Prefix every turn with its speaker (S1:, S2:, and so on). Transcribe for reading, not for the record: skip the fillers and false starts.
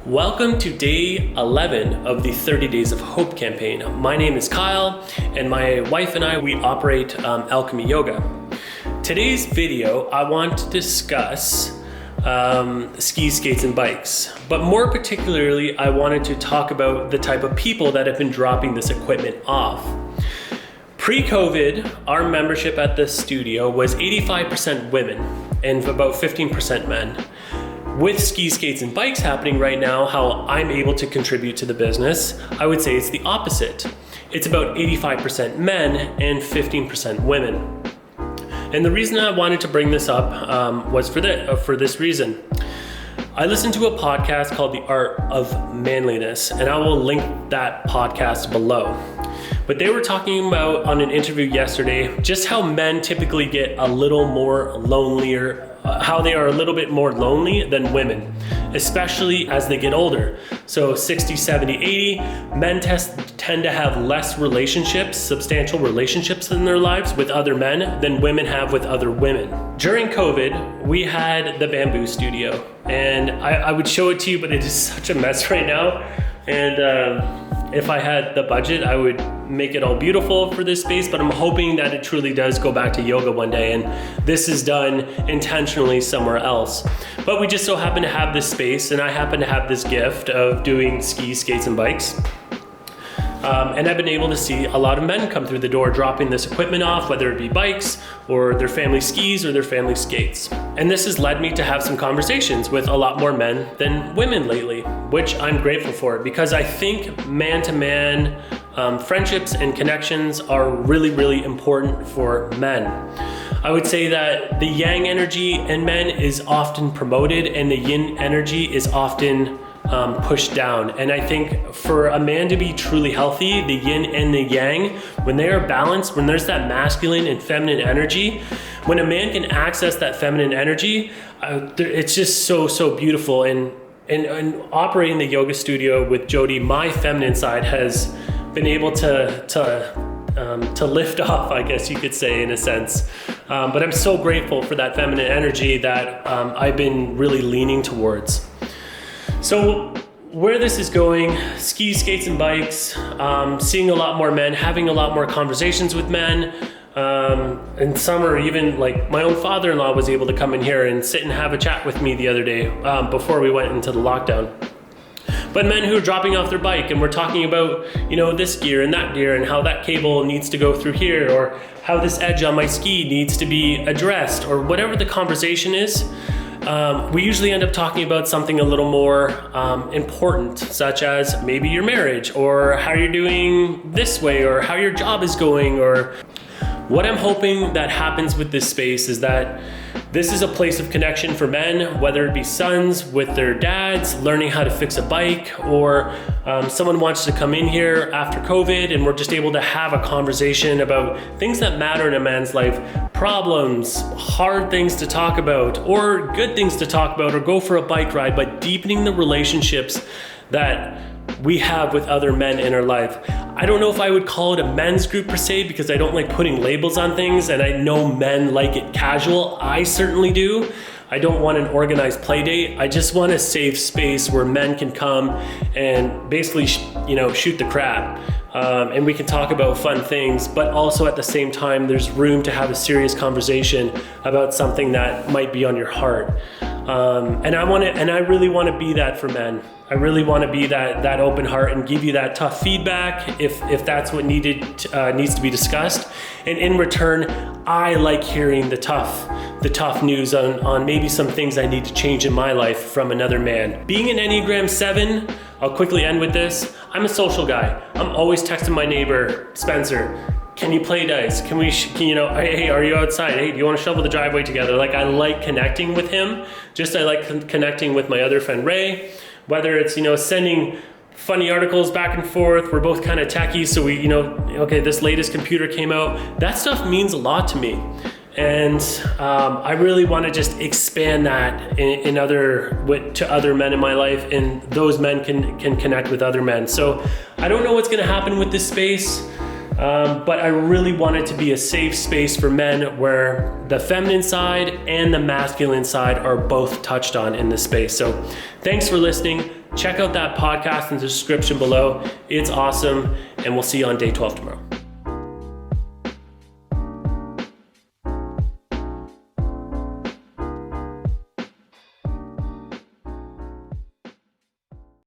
S1: Welcome to day 11 of the 30 Days of Hope campaign. My name is Kyle, and my wife and I, we operate Alchemy Yoga. Today's video, I want to discuss skis, skates, and bikes. But more particularly, I wanted to talk about the type of people that have been dropping this equipment off. Pre-COVID, our membership at the studio was 85% women and about 15% men. With skis, skates, and bikes happening right now, how I'm able to contribute to the business, I would say it's the opposite. It's about 85% men and 15% women. And the reason I wanted to bring this up was for this reason. I listened to a podcast called The Art of Manliness, and I will link that podcast below. But they were talking about on an interview yesterday just how men typically get a little more lonelier, how they are a little bit more lonely than women, especially as they get older. So 60, 70, 80, men tend to have less relationships, substantial relationships in their lives with other men than women have with other women. During COVID, we had the Bamboo Studio, and I would show it to you, but it is such a mess right now. And if I had the budget, I would make it all beautiful for this space, but I'm hoping that it truly does go back to yoga one day, and this is done intentionally somewhere else. But we just so happen to have this space, and I happen to have this gift of doing skis, skates, and bikes. And I've been able to see a lot of men come through the door dropping this equipment off, whether it be bikes or their family skis or their family skates. And this has led me to have some conversations with a lot more men than women lately, which I'm grateful for, because I think man-to-man friendships and connections are really, really important for men. I would say that the yang energy in men is often promoted and the yin energy is often pushed down. And I think for a man to be truly healthy, the yin and the yang, when they are balanced, when there's that masculine and feminine energy, when a man can access that feminine energy, it's just so beautiful. And operating the yoga studio with Jody, my feminine side has been able to lift off, I guess you could say, in a sense. But I'm so grateful for that feminine energy that I've been really leaning towards. So where this is going, skis, skates, and bikes, seeing a lot more men, having a lot more conversations with men, and some are even like my own father-in-law was able to come in here and sit and have a chat with me the other day before we went into the lockdown. But men who are dropping off their bike, and we're talking about, this gear and that gear and how that cable needs to go through here, or how this edge on my ski needs to be addressed, or whatever the conversation is. We usually end up talking about something a little more important, such as maybe your marriage, or how you're doing this way, or how your job is going. Or what I'm hoping that happens with this space is that this is a place of connection for men, whether it be sons with their dads learning how to fix a bike, or someone wants to come in here after COVID and we're just able to have a conversation about things that matter in a man's life, problems, hard things to talk about, or good things to talk about, or go for a bike ride, but deepening the relationships that we have with other men in our life. I don't know if I would call it a men's group per se, because I don't like putting labels on things, and I know men like it casual. I certainly do. I don't want an organized play date. I just want a safe space where men can come and basically, shoot the crap. And we can talk about fun things, but also at the same time, there's room to have a serious conversation about something that might be on your heart. And I really want to be that for men. I really want to be that open heart and give you that tough feedback if that's what needs to be discussed. And in return, I like hearing the tough news on maybe some things I need to change in my life from another man. Being an Enneagram 7, I'll quickly end with this. I'm a social guy. I'm always texting my neighbor, Spencer, can you play dice? Hey, are you outside? Hey, do you want to shovel the driveway together? Like, I like connecting with him. I like connecting with my other friend, Ray. Whether it's, sending funny articles back and forth. We're both kind of techie, so we, this latest computer came out. That stuff means a lot to me. And I really want to just expand that to other men in my life, and those men can connect with other men. So I don't know what's going to happen with this space. But I really want it to be a safe space for men where the feminine side and the masculine side are both touched on in this space. So thanks for listening. check out that podcast in the description below. It's awesome, and we'll see you on day 12 tomorrow.